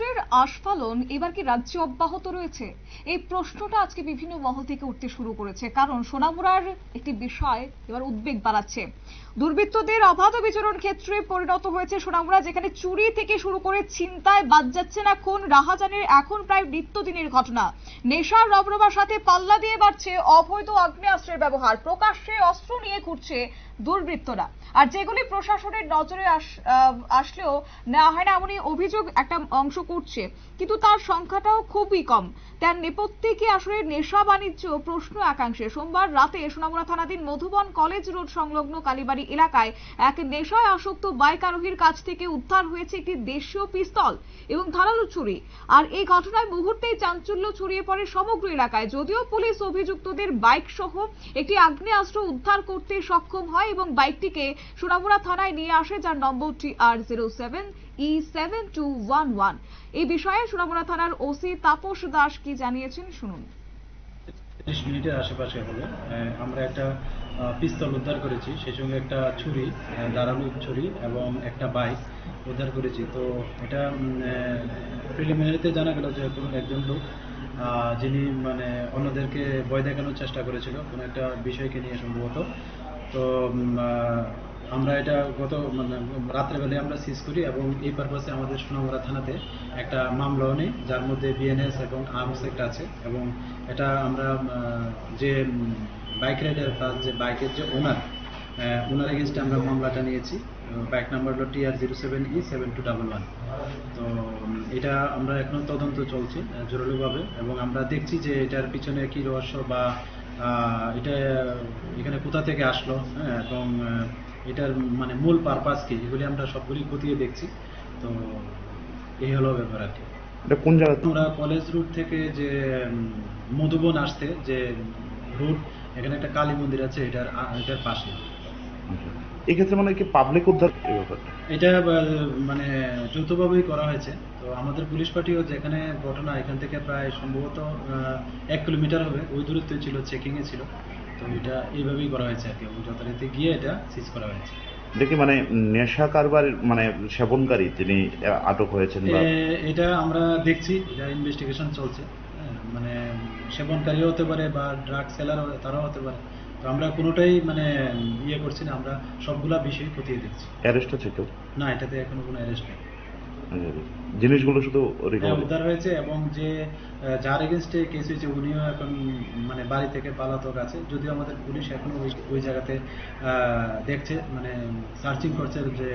আগ্নেয়াস্ত্রের আস্ফালন এবার কি রাজ্যে অব্যাহত রয়েছে? এই প্রশ্নটা আজকে বিভিন্ন মহল থেকে উঠতে শুরু করেছে, কারণ সোনামুড়ার একটি বিষয় এবার উদ্বেগ বাড়াচ্ছে। দুর্বৃত্তদের অবাধ বিচরণ ক্ষেত্রে পরিণত হয়েছে সোনামুড়া, যেখানে চুরি থেকে শুরু করে ছিনতাই, বাদ যাচ্ছে না খুন, রাহাজানির এখন প্রায় নিত্যদিনের ঘটনা। নেশার রবরবার সাথে পাল্লা দিয়ে বাড়ছে অবৈধ আগ্নেয়াস্ত্রের ব্যবহার। প্রকাশ্যে অস্ত্র নিয়ে ঘুরছে দুর্বৃত্তরা, আর যেগুলি প্রশাসনের নজরে আসলেও নেওয়া হয় না এমনই অভিযোগ একটা অংশ করছে, কিন্তু তার সংখ্যাটাও খুবই কম। তার নেপথ্যে কি আসলে নেশা বাণিজ্য, প্রশ্ন একাংশে। সোমবার রাতে সোনামুড়া থানাধীন মধুবন কলেজ রোড সংলগ্ন কালীবাড়ি এলাকায় এক নেশায় আসক্ত বাইক আরোহীর কাছ থেকে উদ্ধার হয়েছে একটি দেশীয় পিস্তল এবং ধারালো ছুরি। আর এই ঘটনায় মুহূর্তেই চাঞ্চল্য ছড়িয়ে পড়ে সমগ্র এলাকায়। যদিও পুলিশ অভিযুক্তদের বাইক সহ একটি আগ্নেয়াস্ত্র উদ্ধার করতে সক্ষম হয় এবং বাইকটিকে সোনামুড়া থানায় নিয়ে আসে, যার নম্বর TR07E7211। এই বিষয়ে সোনামুড়া থানার ওসি তাপস দাস কি জানিয়েছেন শুনুন। 30 মিনিটের আশেপাশে হলো আমরা একটা পিস্তল উদ্ধার করেছি, সেই সঙ্গে একটা ছুরি, ধারালো ছুরি এবং একটা বাইক উদ্ধার করেছি। তো এটা প্রিলিমিনারিতে জানা গেল যে কোনো একজন লোক যিনি মানে অন্যদেরকে ভয় দেখানোর চেষ্টা করেছিল কোনো একটা বিষয়কে নিয়ে সম্ভবত। তো আমরা এটা গত মানে রাত্রেবেলায় আমরা সিজ করি এবং এই পারপাসে আমাদের সোনামুড়া থানাতে একটা মামলাও নেই, যার মধ্যে বিএনএস এবং আর্মস একটা আছে। এবং এটা আমরা যে বাইক রাইডার প্লাস যে বাইকের যে ওনার এগেনস্টে আমরা মামলাটা নিয়েছি। বাইক নাম্বার হলো TR07E7211। তো এটা আমরা এখনো তদন্ত চলছে জরুরিভাবে, এবং আমরা দেখছি যে এটার পিছনে কি রহস্য বা এটা এখানে কোথা থেকে আসলো, এবং এটার মানে মূল পারপাস কি, এগুলি আমরা সবগুলি খতিয়ে দেখছি। তো এই হলো ব্যাপার আর কি। কোন জায়গা আমরা কলেজ রুট থেকে যে মধুবন আসতে যে রুট, এখানে একটা কালী মন্দির আছে, এটার পাশে। এক্ষেত্রে মানে কি পাবলিক উদ্ধার এটা মানে যৌথভাবেই করা হয়েছে। তো আমাদের পুলিশ পার্টিও যেখানে ঘটনা, এখান থেকে প্রায় সম্ভবত 1 কিলোমিটার হবে ওই দূরত্বে ছিল, চেকিং এ ছিল। তো এটা এইভাবেই করা হয়েছে আর কি, এবং যথারীতি গিয়ে এটা সিজ করা হয়েছে। দেখি মানে নেশা কারবার মানে সেবনকারী যিনি আটক হয়েছেন, এটা আমরা দেখছি, এটা ইনভেস্টিগেশন চলছে। মানে সেবনকারীও হতে পারে বা ড্রাগ সেলার তারাও হতে পারে। তো আমরা কোনোটাই মানে ইয়ে করছি না, আমরা সবগুলা বিষয় খতিয়ে দেখছি। অ্যারেস্ট আছে কেউ? না, এটাতে এখনো কোনো অ্যারেস্ট নেই। জিনিসগুলো শুধু উদ্ধার হয়েছে, এবং যে যার এগেনস্টে কেস হয়েছে উনিও এখন মানে বাড়ি থেকে পালাতক আছে। যদিও আমাদের পুলিশ এখনো ওই জায়গাতে দেখছে, মানে সার্চিং করছে, যে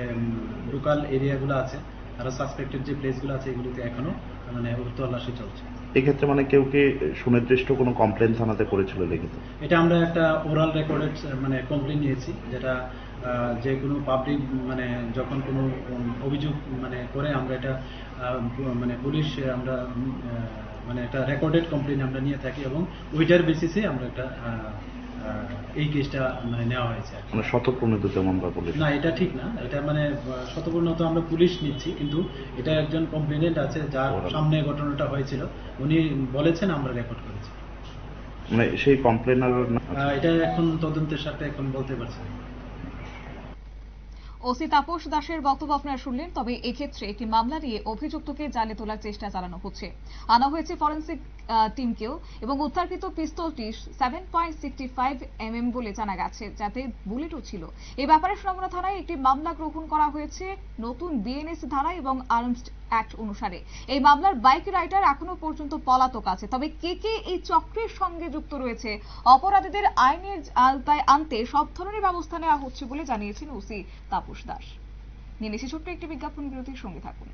লোকাল এরিয়াগুলো আছে আরো সাসপেক্টেড যে প্লেসগুলো আছে এগুলিতে এখনো মানে তল্লাশি চলছে। এক্ষেত্রে মানে কেউ কি সুনির্দিষ্ট কোনো কমপ্লেন থানাতে করেছিল লিখিত? এটা আমরা একটা ওরাল রেকর্ডেড মানে কমপ্লেন নিয়েছি, যেটা যে কোনো পাবলিক মানে যখন কোনো অভিযোগ মানে করে আমরা এটা মানে পুলিশ আমরা মানে একটা রেকর্ডেড কমপ্লেন আমরা নিয়ে থাকি, এবং ওইটার বেসিসে আমরা একটা এই কেসটা মানে নেওয়া হয়েছে। মানে শতপ্রণোদিত মামলা পুলিশ? না, এটা ঠিক না। এটা মানে শতপ্রণোদিত আমরা পুলিশ নিচ্ছি, কিন্তু এটা একজন কমপ্লেনেন্ট আছে যার সামনে ঘটনাটা হয়েছিল, উনি বলেছেন, আমরা রেকর্ড করেছি। মানে সেই কমপ্লেনার এটা এখন তদন্তের সাথে এখন বলতে পারছি না। ওসি তাপস দাসের বক্তব্য আপনারা শুনলেন। তবে এক্ষেত্রে একটি মামলা নিয়ে অভিযুক্তকে জালে তোলার চেষ্টা চালানো হচ্ছে। আনা হয়েছে ফরেন্সিক টিমকেও, এবং উদ্ধারকৃত পিস্তলটি 7.65 বলে জানা গেছে, যাতে বুলেটও ছিল। এই ব্যাপারে সোনামুড়া থানায় একটি মামলা গ্রহণ করা হয়েছে নতুন বিএনএস ধারা এবং আর্মস অ্যাক্ট অনুসারে। এই মামলার বাইক রাইডার এখনো পর্যন্ত পলাতক আছে। তবে কে কে এই চক্রের সঙ্গে যুক্ত রয়েছে, অপরাধীদের আইনের আওতায় আনতে সব ধরনের ব্যবস্থা নেওয়া হচ্ছে বলে জানিয়েছেন ওসি তাপস দাস। নিয়ে নিচ্ছি ছোট্ট একটি বিজ্ঞাপন বিরতির সঙ্গে থাকুন।